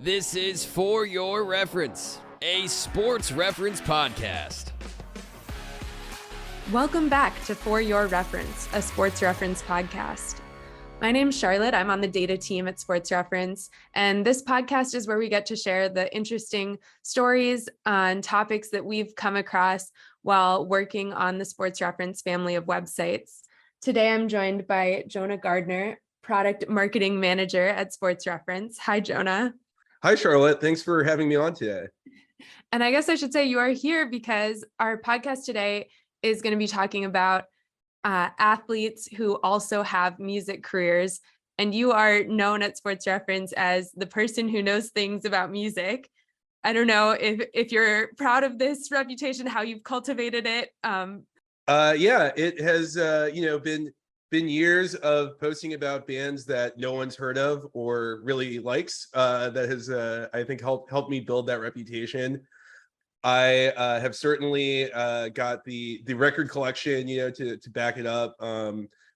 This is For Your Reference, a sports reference podcast. Welcome back to For Your Reference, a sports reference podcast. My name's Charlotte. I'm on the data team at Sports Reference, and this podcast is where we get to share the interesting stories on topics that we've come across while working on the Sports Reference family of websites. Today, I'm joined by Jonah Gardner, Product Marketing Manager at Sports Reference. Hi, Jonah. Hi, Charlotte. Thanks for having me on today. And I guess I should say you are here because our podcast today is going to be talking about athletes who also have music careers. And you are known at Sports Reference as the person who knows things about music. I don't know if you're proud of this reputation, how you've cultivated it. Yeah, it has been years of posting about bands that no one's heard of or really likes. That has, I think, helped me build that reputation. I have certainly got the record collection, to back it up.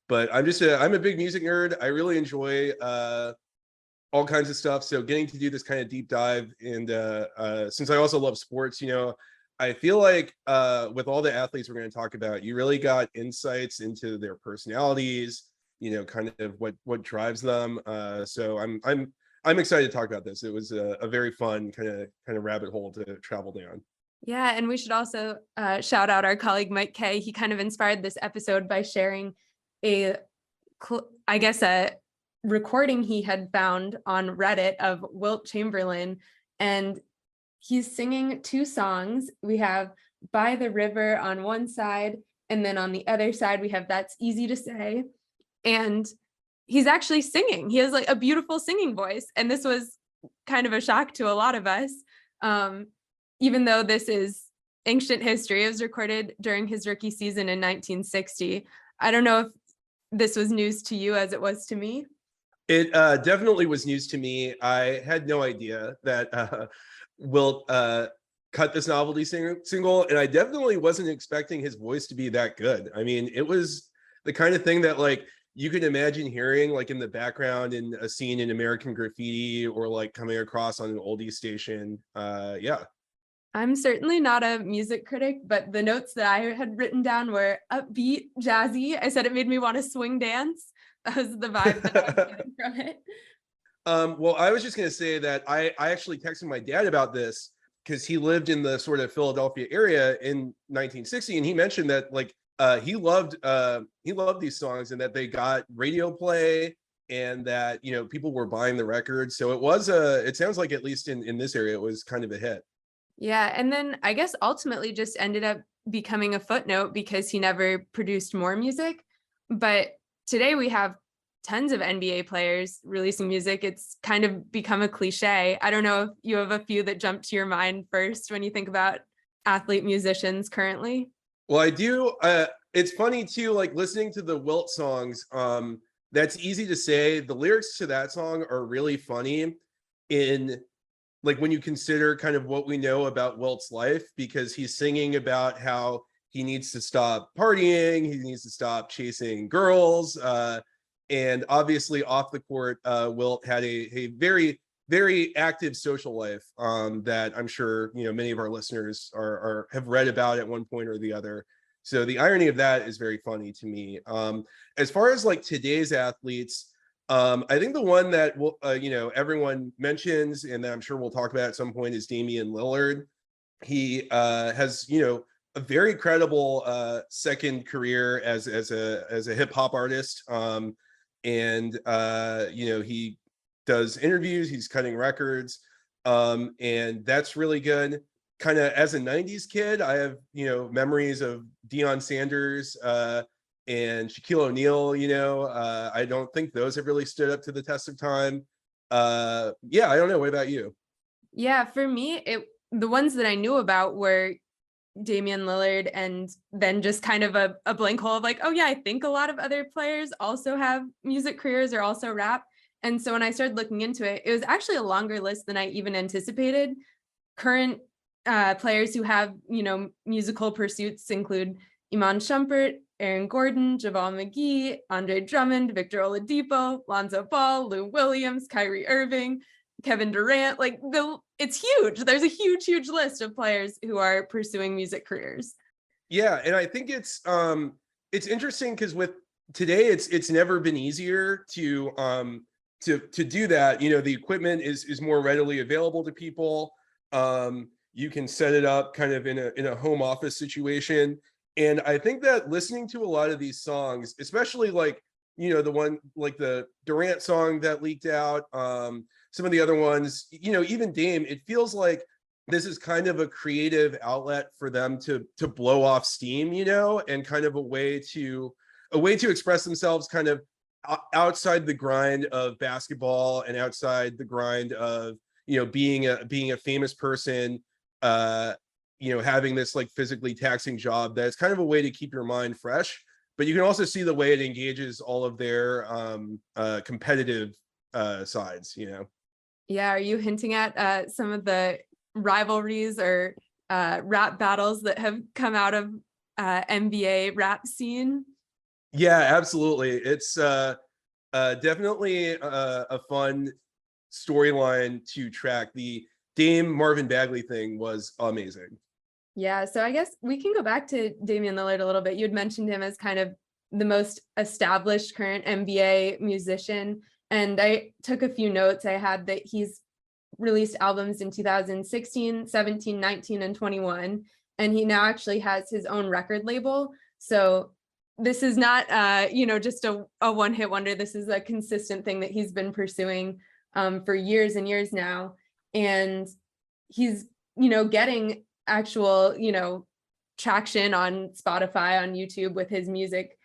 But I'm a big music nerd. I really enjoy all kinds of stuff. So getting to do this kind of deep dive, and since I also love sports, I feel like with all the athletes we're going to talk about, you really got insights into their personalities, kind of what drives them. So I'm excited to talk about this. It was a very fun kind of rabbit hole to travel down. Yeah, and we should also shout out our colleague Mike Kay. He kind of inspired this episode by sharing a recording he had found on Reddit of Wilt Chamberlain, and he's singing two songs. We have By the River on one side, and then on the other side, we have That's Easy to Say. And he's actually singing. He has like a beautiful singing voice. And this was kind of a shock to a lot of us. Even though this is ancient history, it was recorded during his rookie season in 1960. I don't know if this was news to you as it was to me. It definitely was news to me. I had no idea that Wilt cut this novelty single, and I definitely wasn't expecting his voice to be that good. I mean, it was the kind of thing that like you could imagine hearing like in the background in a scene in American Graffiti, or like coming across on an oldie station. Yeah. I'm certainly not a music critic, but the notes that I had written down were upbeat, jazzy. I said it made me want to swing dance. That was the vibe that I was getting from it. Well, I was just going to say that I actually texted my dad about this because he lived in the sort of Philadelphia area in 1960, and he mentioned that like he loved these songs, and that they got radio play, and that people were buying the records. So it sounds like, at least in this area, it was kind of a hit. Yeah, and then I guess ultimately just ended up becoming a footnote because he never produced more music. But today we have tons of NBA players releasing music. It's kind of become a cliche. I don't know if you have a few that jump to your mind first when you think about athlete musicians currently. Well, I do. It's funny too, like listening to the Wilt songs. That's Easy to Say. The lyrics to that song are really funny in like when you consider kind of what we know about Wilt's life, because he's singing about how he needs to stop partying, he needs to stop chasing girls. And obviously off the court, Wilt had a very, very active social life that I'm sure many of our listeners have read about at one point or the other. So the irony of that is very funny to me. As far as like today's athletes, I think the one that everyone mentions, and that I'm sure we'll talk about at some point, is Damian Lillard. He has a very credible second career as a hip hop artist. And he does interviews, he's cutting records, and that's really good. Kind of as a 90s kid, I have memories of Deion Sanders and Shaquille O'Neal. I don't think those have really stood up to the test of time. Yeah, I don't know. What about you? Yeah, for me, the ones that I knew about were Damian Lillard, and then just kind of a blank hole of like, oh yeah, I think a lot of other players also have music careers or also rap. And so when I started looking into it, it was actually a longer list than I even anticipated. Current players who have, musical pursuits include Iman Shumpert, Aaron Gordon, JaVale McGee, Andre Drummond, Victor Oladipo, Lonzo Ball, Lou Williams, Kyrie Irving. Kevin Durant. Like it's huge. There's a huge list of players who are pursuing music careers. Yeah, and I think it's interesting because with today it's never been easier to do that. You know, the equipment is more readily available to people. You can set it up kind of in a home office situation. And I think that listening to a lot of these songs, especially like, you know, the one like the Durant song that leaked out, some of the other ones, you know, even Dame, it feels like this is kind of a creative outlet for them to blow off steam, you know, and kind of a way to express themselves kind of outside the grind of basketball and outside the grind of, you know, being a famous person, you know, having this like physically taxing job. That's kind of a way to keep your mind fresh. But you can also see the way it engages all of their competitive sides, you know. Yeah, are you hinting at some of the rivalries or rap battles that have come out of NBA rap scene? Yeah, absolutely. It's definitely a fun storyline to track. The Dame Marvin Bagley thing was amazing. Yeah, so I guess we can go back to Damian Lillard a little bit. You'd mentioned him as kind of the most established current NBA musician, and I took a few notes. I had that he's released albums in 2016, 17, 19, and 21, and he now actually has his own record label. So this is not, you know, just a one-hit wonder. This is a consistent thing that he's been pursuing for years and years now, and he's, you know, getting actual, you know, traction on Spotify, on YouTube with his music.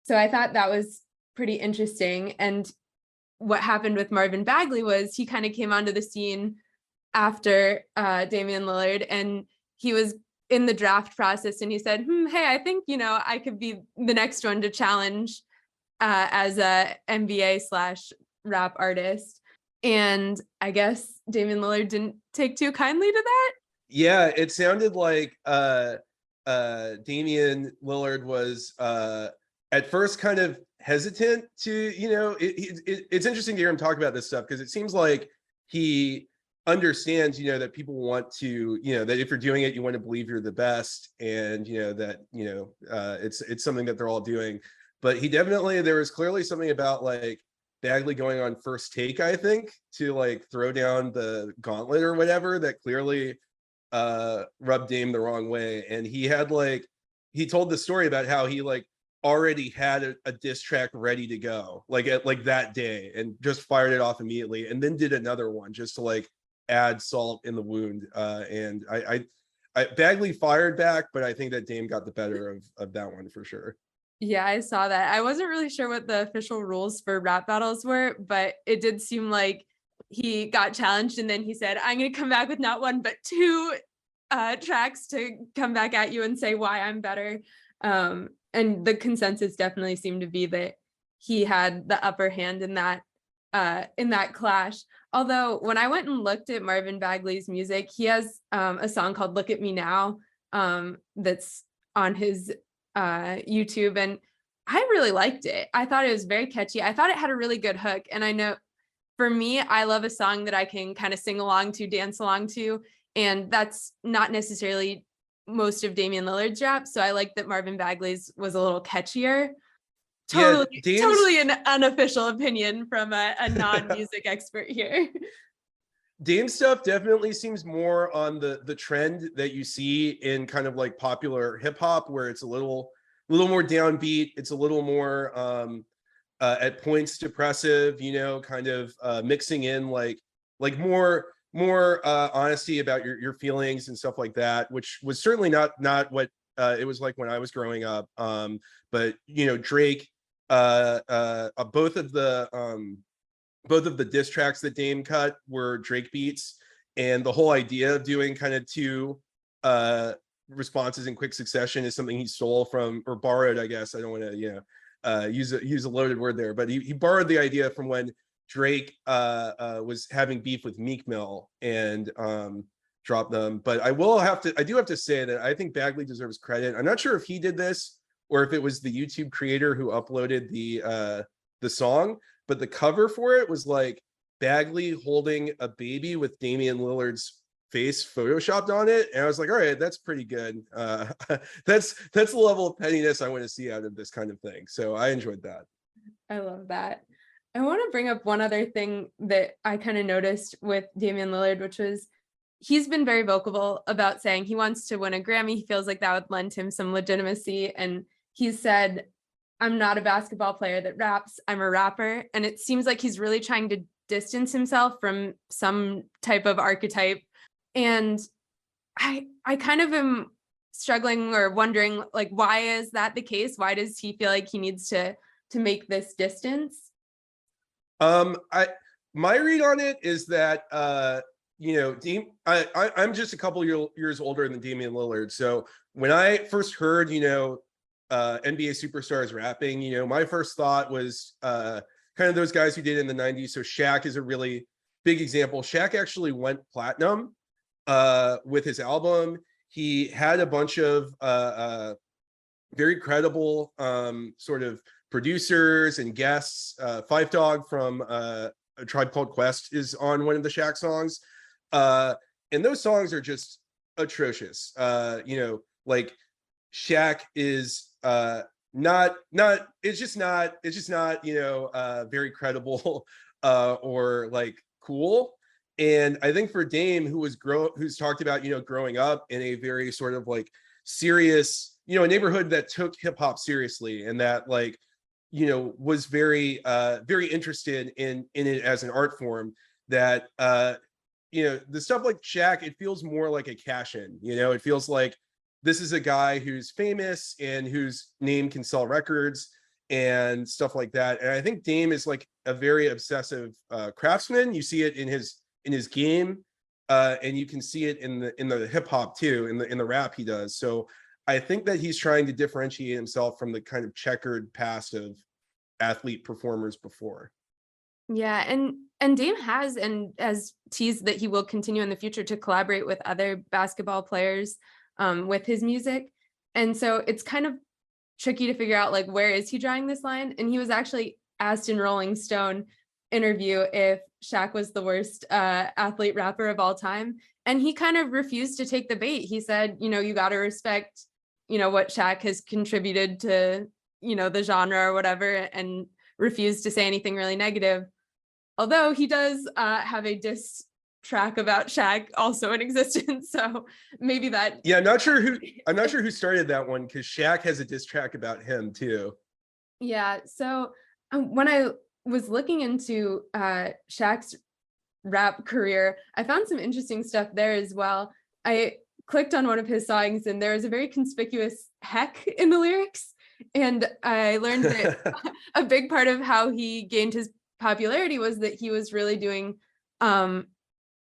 So I thought that was pretty interesting. And what happened with Marvin Bagley was he kind of came onto the scene after Damian Lillard, and he was in the draft process, and he said, hey, I think, you know, I could be the next one to challenge as a NBA/rap artist. And I guess Damian Lillard didn't take too kindly to that. Yeah, it sounded like Damian Lillard was at first kind of hesitant to, you know, it's interesting to hear him talk about this stuff because it seems like he understands, you know, that people want to, you know, that if you're doing it, you want to believe you're the best, and you know that, you know, it's something that they're all doing. But he definitely, there was clearly something about like Bagley going on First Take, I think, to like throw down the gauntlet or whatever, that clearly rubbed Dame the wrong way. And he had like, he told the story about how he like already had a diss track ready to go like at like that day, and just fired it off immediately, and then did another one just to like add salt in the wound. And I Bagley fired back, but I think that Dame got the better of that one for sure. Yeah, I saw that. I wasn't really sure what the official rules for rap battles were, but it did seem like he got challenged, and then he said, I'm going to come back with not one, but two tracks to come back at you and say why I'm better. And the consensus definitely seemed to be that he had the upper hand in that clash. Although when I went and looked at Marvin Bagley's music, he has a song called Look at Me Now that's on his YouTube, and I really liked it. I thought it was very catchy. I thought it had a really good hook, and I know for me, I love a song that I can kind of sing along to, dance along to, and that's not necessarily most of Damian Lillard's rap. So I like that Marvin Bagley's was a little catchier. Totally an unofficial opinion from a non-music expert here. Dame stuff definitely seems more on the trend that you see in kind of like popular hip hop, where it's a little more downbeat. It's a little more at points depressive, you know, kind of mixing in like more honesty about your feelings and stuff like that, which was certainly not what it was like when I was growing up. But you know, Drake, both of the diss tracks that Dame cut were Drake beats, and the whole idea of doing kind of two responses in quick succession is something he stole from, or borrowed, I guess. I don't want to, you know, use a loaded word there, but he borrowed the idea from when Drake was having beef with Meek Mill and dropped them. But I do have to say that I think Bagley deserves credit. I'm not sure if he did this or if it was the YouTube creator who uploaded the song, but the cover for it was like Bagley holding a baby with Damian Lillard's face photoshopped on it, and I was like, all right, that's pretty good. That's the level of pettiness I want to see out of this kind of thing. So I enjoyed that. I love that. I want to bring up one other thing that I kind of noticed with Damian Lillard, which was he's been very vocal about saying he wants to win a Grammy. He feels like that would lend him some legitimacy. And he said, I'm not a basketball player that raps, I'm a rapper. And it seems like he's really trying to distance himself from some type of archetype. And I kind of am struggling or wondering, like, why is that the case? Why does he feel like he needs to make this distance? My read on it is that I'm just a couple years older than Damian Lillard. So when I first heard, NBA superstars rapping, my first thought was kind of those guys who did it in the 90s. So Shaq is a really big example. Shaq actually went platinum with his album. He had a bunch of very credible sort of producers and guests. Five Dog from A Tribe Called Quest is on one of the Shaq songs. And those songs are just atrocious. Like Shaq is it's just not very credible or like cool. And I think for Dame, who's talked about growing up in a very sort of like serious, a neighborhood that took hip hop seriously, and that like was very interested in it as an art form, that the stuff like Shaq, it feels more like a cash in. It feels like this is a guy who's famous and whose name can sell records and stuff like that. And I think Dame is like a very obsessive craftsman. You see it in his game, and you can see it in the hip hop too, in the rap he does. So I think that he's trying to differentiate himself from the kind of checkered past of athlete performers before. Yeah, and Dame has teased that he will continue in the future to collaborate with other basketball players with his music. And so it's kind of tricky to figure out, like, where is he drawing this line? And he was actually asked in Rolling Stone interview if Shaq was the worst athlete rapper of all time. And he kind of refused to take the bait. He said, you got to respect, what Shaq has contributed to, the genre or whatever, and refused to say anything really negative. Although he does have a diss track about Shaq also in existence. So maybe that. Yeah, I'm not sure who started that one, because Shaq has a diss track about him too. Yeah. So when I was looking into Shaq's rap career, I found some interesting stuff there as well. I clicked on one of his songs, and there was a very conspicuous heck in the lyrics. And I learned that a big part of how he gained his popularity was that he was really doing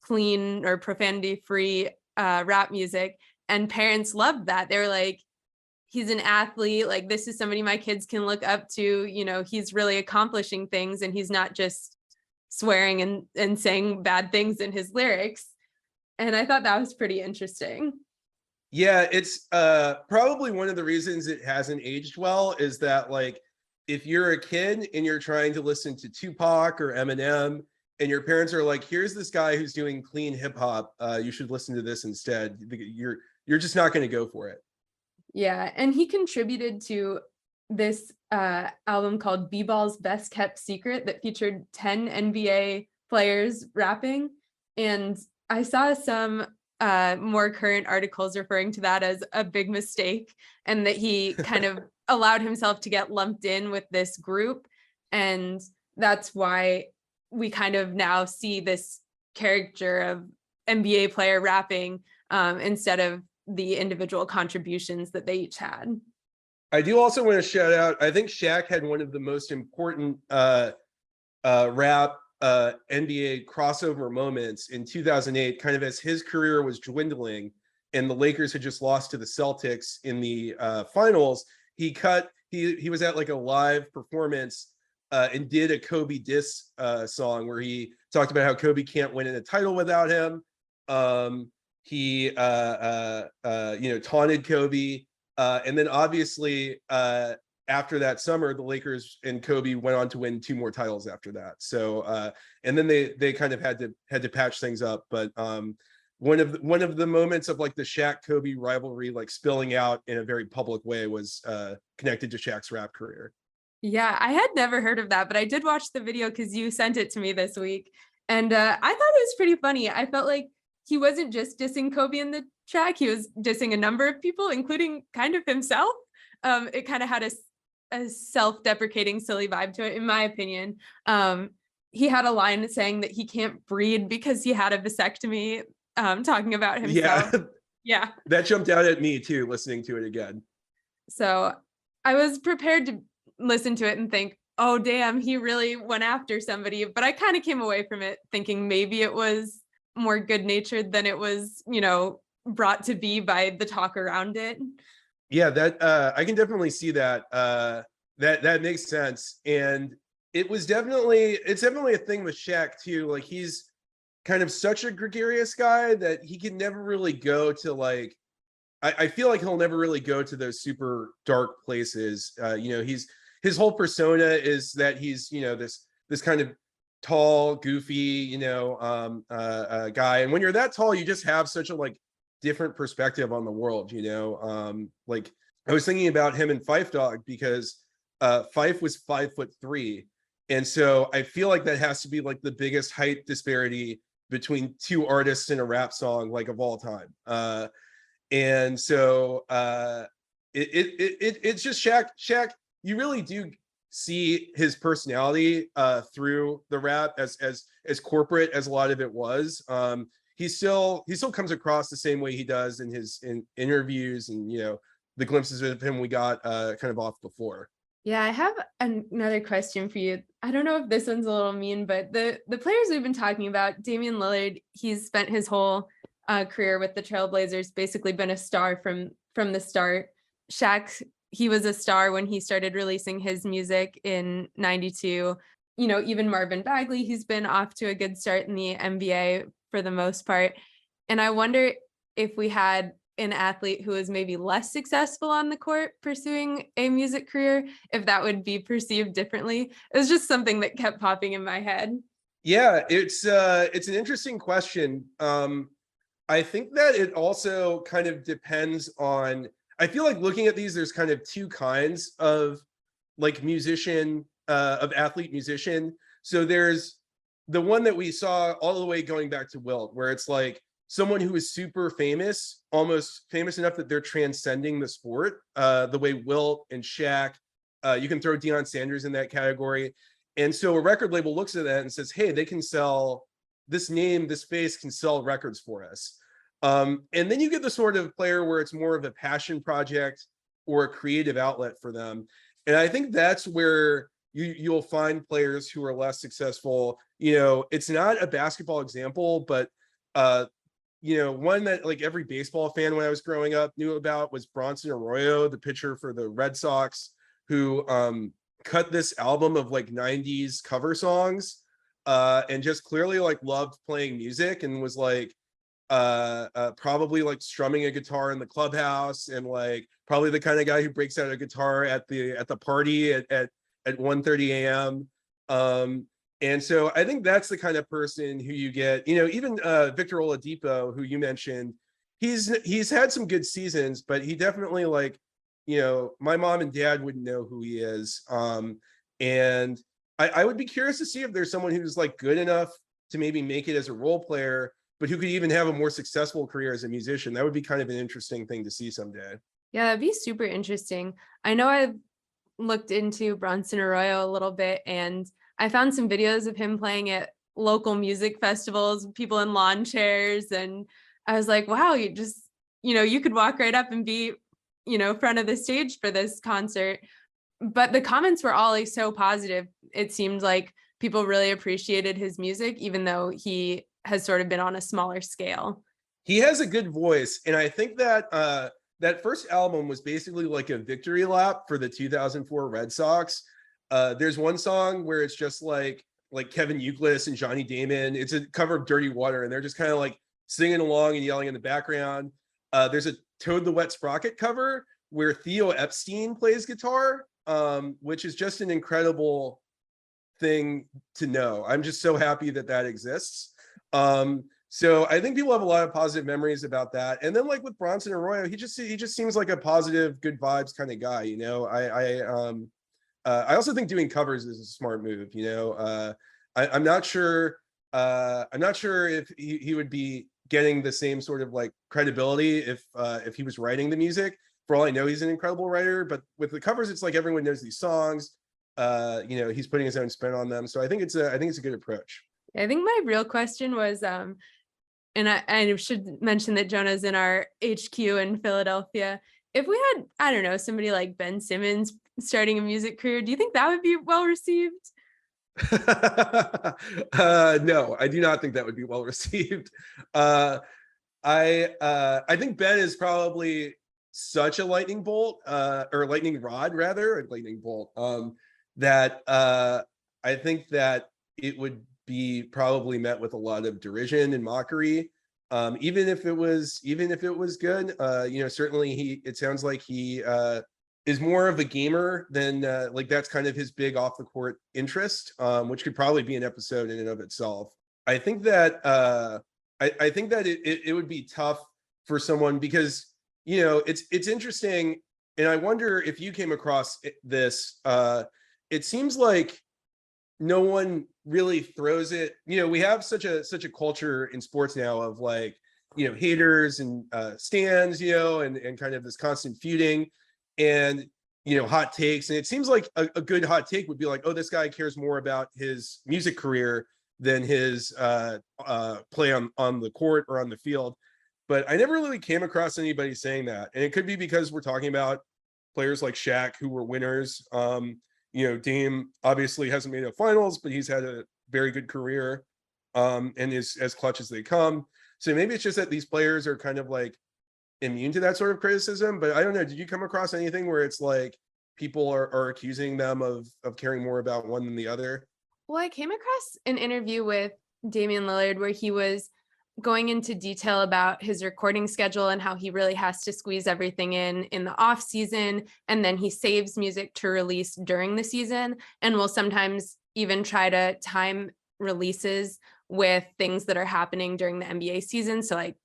clean or profanity-free rap music. And parents loved that. They were like, he's an athlete, like, this is somebody my kids can look up to, he's really accomplishing things, and he's not just swearing and saying bad things in his lyrics. And I thought that was pretty interesting. Yeah, it's probably one of the reasons it hasn't aged well is that, like, if you're a kid and you're trying to listen to Tupac or Eminem, and your parents are like, here's this guy who's doing clean hip hop, you should listen to this instead, you're just not going to go for it. Yeah, and he contributed to this album called B-Ball's Best Kept Secret that featured 10 NBA players rapping. And I saw some more current articles referring to that as a big mistake, and that he kind of allowed himself to get lumped in with this group. And that's why we kind of now see this caricature of NBA player rapping instead of the individual contributions that they each had. I do also want to shout out, I think Shaq had one of the most important rap NBA crossover moments in 2008, kind of as his career was dwindling and the Lakers had just lost to the Celtics in the finals. He was at like a live performance and did a Kobe diss song where he talked about how Kobe can't win a title without him. He taunted Kobe, and then obviously after that summer, the Lakers and Kobe went on to win 2 more titles after that. So and then they kind of had to patch things up. But one of the moments of like the Shaq Kobe rivalry like spilling out in a very public way was connected to Shaq's rap career. Yeah, I had never heard of that, but I did watch the video because you sent it to me this week. And I thought it was pretty funny. I felt like he wasn't just dissing Kobe in the track, he was dissing a number of people, including kind of himself. It kind of had a self-deprecating, silly vibe to it, in my opinion. He had a line saying that he can't breed because he had a vasectomy, talking about himself. Yeah. That jumped out at me too, listening to it again. So I was prepared to listen to it and think, oh, damn, he really went after somebody. But I kind of came away from it thinking maybe it was more good natured than it was, brought to be by the talk around it. Yeah, that I can definitely see that. That makes sense. And it's definitely a thing with Shaq too. Like he's kind of such a gregarious guy that he can never really go to like, I feel like he'll never really go to those super dark places. His whole persona is that he's, this kind of tall, goofy, guy. And when you're that tall, you just have such a like different perspective on the world, like I was thinking about him and Phife Dawg because Phife was 5'3", and so I feel like that has to be like the biggest height disparity between 2 artists in a rap song like of all time. And so it's just Shaq, you really do see his personality through the rap as corporate as a lot of it was. He still comes across the same way he does in interviews and the glimpses of him we got kind of off before. Yeah, I have another question for you. I don't know if this one's a little mean, but the players we've been talking about, Damian Lillard, he's spent his whole career with the Trailblazers, basically been a star from the start. Shaq, he was a star when he started releasing his music in '92. Even Marvin Bagley, he's been off to a good start in the NBA for the most part. And I wonder if we had an athlete who was maybe less successful on the court pursuing a music career, if that would be perceived differently. It was just something that kept popping in my head. Yeah, it's an interesting question. I think that it also kind of depends on, I feel like looking at these, there's kind of 2 kinds of like musician, of athlete musician. So there's the one that we saw all the way going back to Wilt, where it's like someone who is super famous, almost famous enough that they're transcending the sport, the way Wilt and Shaq, you can throw Deion Sanders in that category. And so a record label looks at that and says, hey, they can sell this name, this face can sell records for us. And then you get the sort of player where it's more of a passion project or a creative outlet for them. And I think that's where you'll find players who are less successful. It's not a basketball example, but one that like every baseball fan when I was growing up knew about was Bronson Arroyo, the pitcher for the Red Sox, who cut this album of like 90s cover songs and just clearly like loved playing music and was like probably like strumming a guitar in the clubhouse and like probably the kind of guy who breaks out a guitar at the party at 1:30 a.m. And so I think that's the kind of person who you get, even Victor Oladipo, who you mentioned, he's had some good seasons, but he definitely like, my mom and dad wouldn't know who he is. And I would be curious to see if there's someone who's like good enough to maybe make it as a role player, but who could even have a more successful career as a musician. That would be kind of an interesting thing to see someday. Yeah, that'd be super interesting. I know I've looked into Bronson Arroyo a little bit, and I found some videos of him playing at local music festivals, people in lawn chairs. And I was like, wow, you just, you could walk right up and be, front of the stage for this concert. But the comments were all like so positive. It seemed like people really appreciated his music, even though he has sort of been on a smaller scale. He has a good voice. And I think that that first album was basically like a victory lap for the 2004 Red Sox. There's one song where it's just like Kevin Youkilis and Johnny Damon. It's a cover of Dirty Water, and they're just kind of like singing along and yelling in the background. There's a Toad the Wet Sprocket cover where Theo Epstein plays guitar. which is just an incredible thing to know. I'm just so happy that that exists. So I think people have a lot of positive memories about that. And then like with Bronson Arroyo, he just seems like a positive, good vibes kind of guy. You know, I also think doing covers is a smart move. You know, I'm not sure. I'm not sure if he would be getting the same sort of like credibility if he was writing the music. For all I know, he's an incredible writer. But with the covers, it's like everyone knows these songs. You know, he's putting his own spin on them. So I think it's a good approach. I think my real question was, and I should mention that Jonah's in our HQ in Philadelphia. If we had, I don't know, somebody like Ben Simmons starting a music career, do you think that would be well received? No, I do not think that would be well received. I think Ben is probably such a lightning bolt, or lightning rod rather, a lightning bolt, that I think that it would be probably met with a lot of derision and mockery, even if it was good. You know, certainly it sounds like he is more of a gamer than like that's kind of his big off the court interest, which could probably be an episode in and of itself. I think that I think that it would be tough for someone because, you know, it's interesting, and I wonder if you came across this. It seems like no one really throws it. You know, we have such a culture in sports now of like, you know, haters and stands, you know, and kind of this constant feuding and, you know, hot takes. And it seems like a good hot take would be like, oh, this guy cares more about his music career than his play on the court or on the field. But I never really came across anybody saying that. And it could be because we're talking about players like Shaq who were winners. You know, Dame obviously hasn't made a finals, but he's had a very good career, and is as clutch as they come. So maybe it's just that these players are kind of like immune to that sort of criticism. But I don't know. Did you come across anything where it's like people are accusing them of caring more about one than the other? Well, I came across an interview with Damian Lillard where he was going into detail about his recording schedule and how he really has to squeeze everything in the off season. And then he saves music to release during the season and will sometimes even try to time releases with things that are happening during the NBA season. So like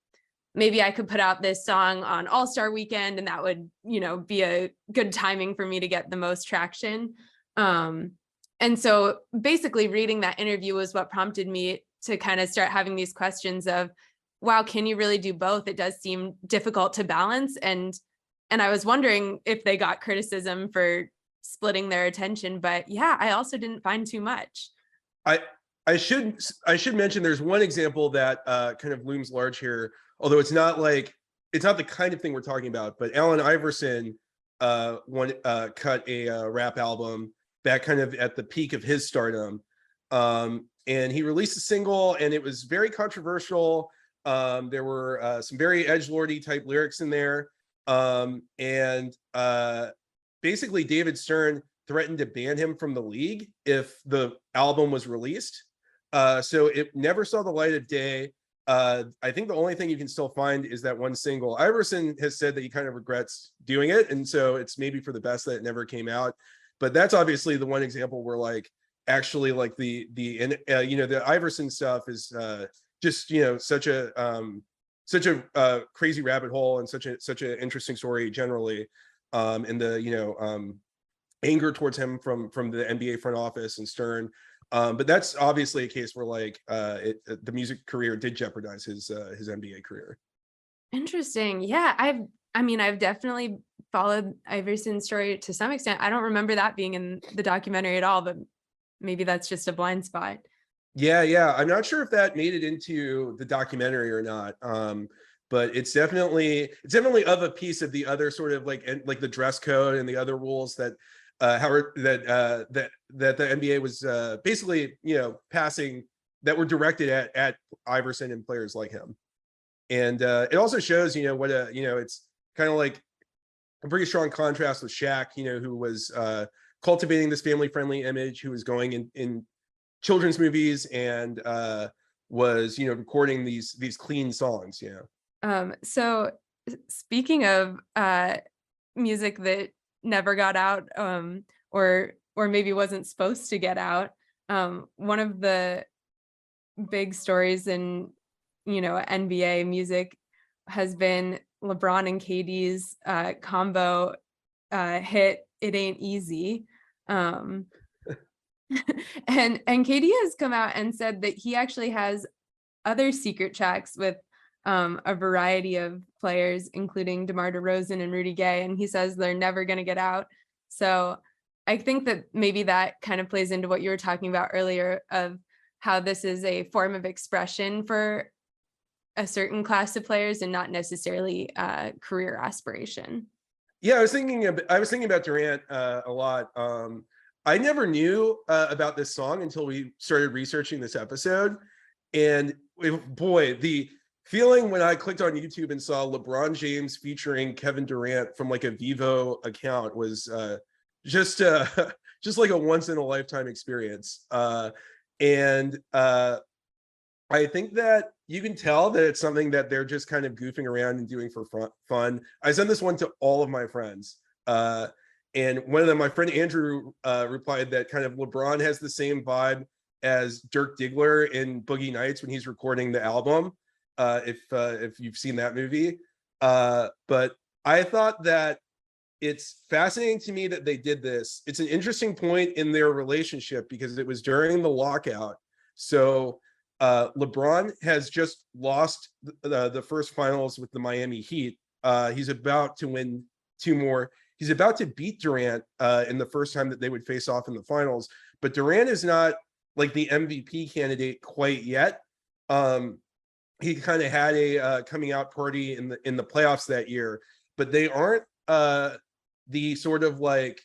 maybe I could put out this song on All-Star weekend and that would, you know, be a good timing for me to get the most traction. And so basically reading that interview was what prompted me to kind of start having these questions of, wow, can you really do both? It does seem difficult to balance. And I was wondering if they got criticism for splitting their attention, but yeah, I also didn't find too much. I should mention there's one example that kind of looms large here, although it's not the kind of thing we're talking about, but Allen Iverson cut a rap album back kind of at the peak of his stardom. And he released a single and it was very controversial. There were some very edgelordy type lyrics in there. And basically David Stern threatened to ban him from the league if the album was released. So it never saw the light of day. I think the only thing you can still find is that one single. Iverson has said that he kind of regrets doing it. And so it's maybe for the best that it never came out. But that's obviously the one example where like, actually like the you know, the Iverson stuff is just, you know, such a crazy rabbit hole and such an interesting story generally, and the, you know, anger towards him from the NBA front office and Stern, but that's obviously a case where like the music career did jeopardize his NBA career. Interesting. Yeah, I've definitely followed Iverson's story to some extent. I don't remember that being in the documentary at all, but maybe that's just a blind spot. Yeah. I'm not sure if that made it into the documentary or not. But it's definitely of a piece of the other sort of like the dress code and the other rules that that the NBA was basically, you know, passing that were directed at Iverson and players like him. And it also shows, you know, what it's kind of like a pretty strong contrast with Shaq, you know, who was cultivating this family-friendly image, who was going in children's movies and was, you know, recording these clean songs, you know. So speaking of music that never got out, or maybe wasn't supposed to get out. One of the big stories in, NBA music has been LeBron and KD's combo hit "It Ain't Easy." And KD has come out and said that he actually has other secret tracks with a variety of players, including DeMar DeRozan and Rudy Gay, and he says they're never going to get out. So I think that maybe that kind of plays into what you were talking about earlier of how this is a form of expression for a certain class of players and not necessarily a career aspiration. Yeah, I was thinking about Durant a lot. I never knew about this song until we started researching this episode, and boy, the feeling when I clicked on YouTube and saw LeBron James featuring Kevin Durant from like a Vivo account was just like a once in a lifetime experience. And I think that you can tell that it's something that they're just kind of goofing around and doing for fun. I sent this one to all of my friends. And one of them, my friend Andrew, replied that kind of LeBron has the same vibe as Dirk Diggler in Boogie Nights when he's recording the album. If you've seen that movie. But I thought that it's fascinating to me that they did this. It's an interesting point in their relationship because it was during the lockout. So LeBron has just lost the first finals with the Miami Heat. He's about to win 2 more. He's about to beat Durant in the first time that they would face off in the finals. But Durant is not like the MVP candidate quite yet. He kind of had a coming out party in the playoffs that year, but they aren't the sort of like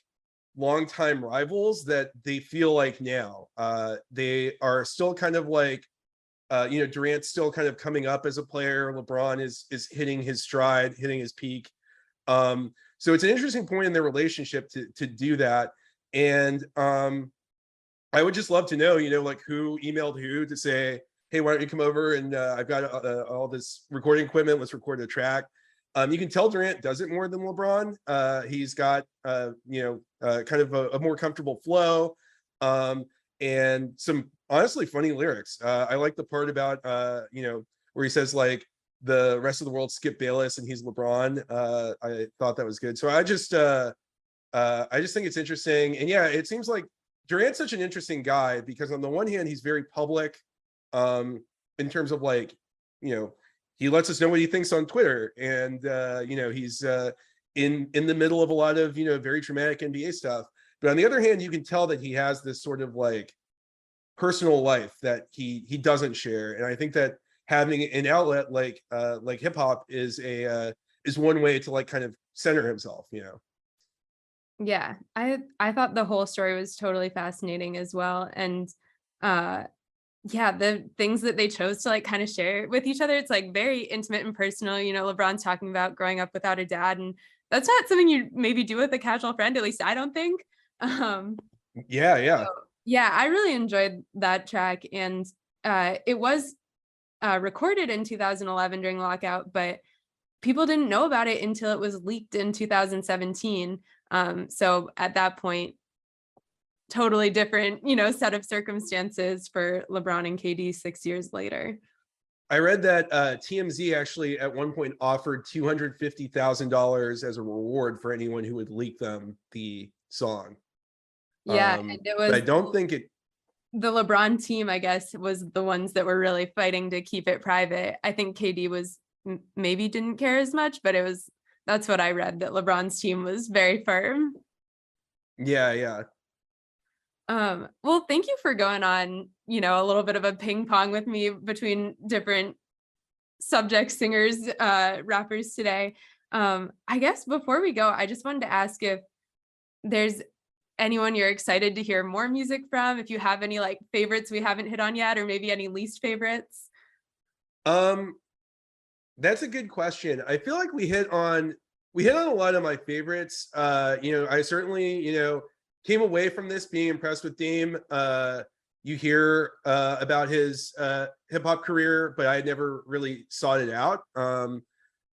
longtime rivals that they feel like now. They are still kind of like, Durant's still kind of coming up as a player. LeBron is hitting his stride, hitting his peak. So it's an interesting point in their relationship to do that. And I would just love to know, like who emailed who to say, hey, why don't you come over and I've got all this recording equipment. Let's record a track. You can tell Durant does it more than LeBron. He's got, kind of a more comfortable flow and some honestly funny lyrics. I like the part about, where he says like the rest of the world Skip Bayless and he's LeBron. I thought that was good. So I just think it's interesting. And yeah, it seems like Durant's such an interesting guy because on the one hand, he's very public. In terms of like, he lets us know what he thinks on Twitter, and he's in the middle of a lot of very dramatic NBA stuff. But on the other hand, you can tell that he has this sort of like personal life that he doesn't share, and I think that having an outlet like hip hop is one way to like kind of center himself. Yeah, I thought the whole story was totally fascinating as well, and yeah, the things that they chose to like kind of share with each other, it's like very intimate and personal. LeBron's talking about growing up without a dad, and that's not something you maybe do with a casual friend, at least I don't think. Yeah. So, yeah, I really enjoyed that track, and it was recorded in 2011 during lockout, but people didn't know about it until it was leaked in 2017. So at that point, totally different, set of circumstances for LeBron and KD 6 years later. I read that TMZ actually at one point offered $250,000 as a reward for anyone who would leak them the song. Yeah, and it was. But I don't think it. The LeBron team, I guess, was the ones that were really fighting to keep it private. I think KD was maybe didn't care as much, but that's what I read, that LeBron's team was very firm. Yeah. Well, thank you for going on, a little bit of a ping pong with me between different subject singers, rappers today. I guess before we go, I just wanted to ask if there's anyone you're excited to hear more music from, if you have any like favorites we haven't hit on yet, or maybe any least favorites. That's a good question. I feel like we hit on a lot of my favorites. I certainly, came away from this being impressed with Dame. You hear about his hip hop career, but I never really sought it out.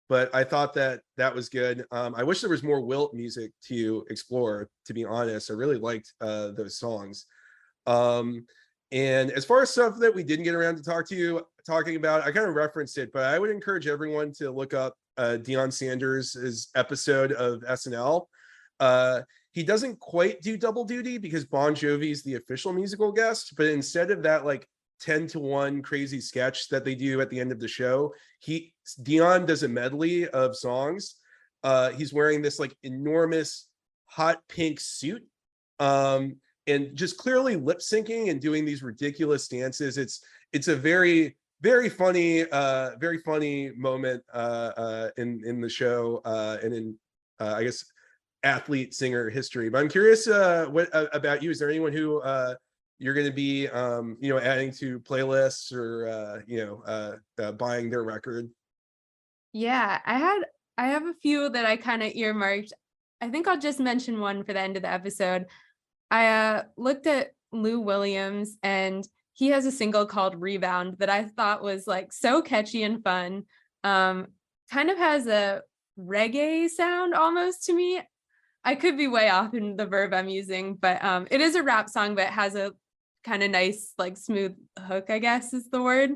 but I thought that was good. I wish there was more Wilt music to explore, to be honest. I really liked those songs. And as far as stuff that we didn't get around to talking about, I kind of referenced it, but I would encourage everyone to look up Deion Sanders' episode of SNL. He doesn't quite do double duty because Bon Jovi is the official musical guest, but instead of that like 10-to-1 crazy sketch that they do at the end of the show, Deion does a medley of songs. He's wearing this like enormous hot pink suit, and just clearly lip syncing and doing these ridiculous dances. It's a very, very funny moment in the show and in I guess athlete singer history. But I'm curious what about you? Is there anyone who you're going to be adding to playlists or buying their record? Yeah, I have a few that I kind of earmarked. I think I'll just mention one for the end of the episode. I looked at Lou Williams, and he has a single called Rebound that I thought was like so catchy and fun. Kind of has a reggae sound almost to me. I could be way off in the verb I'm using, but it is a rap song, but it has a kind of nice, like smooth hook, I guess is the word.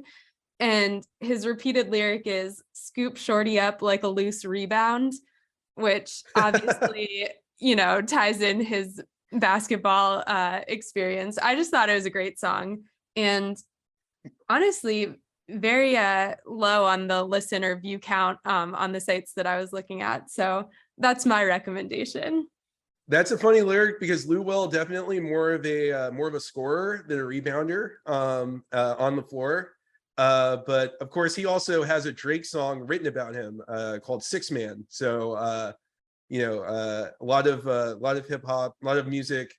And his repeated lyric is "scoop shorty up like a loose rebound," which obviously, ties in his basketball experience. I just thought it was a great song, and honestly very low on the listen or view count on the sites that I was looking at. So that's my recommendation. That's a funny lyric because Lou Will definitely more of a scorer than a rebounder on the floor. But of course he also has a Drake song written about him called Six Man. So a lot of hip hop, a lot of music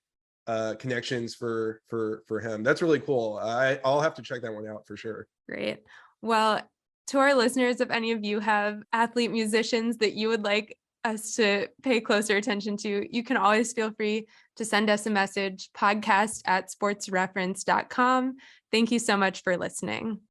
connections for him. That's really cool. I'll have to check that one out for sure. Great. Well, to our listeners, if any of you have athlete musicians that you would like us to pay closer attention to, you can always feel free to send us a message, podcast@sportsreference.com. Thank you so much for listening.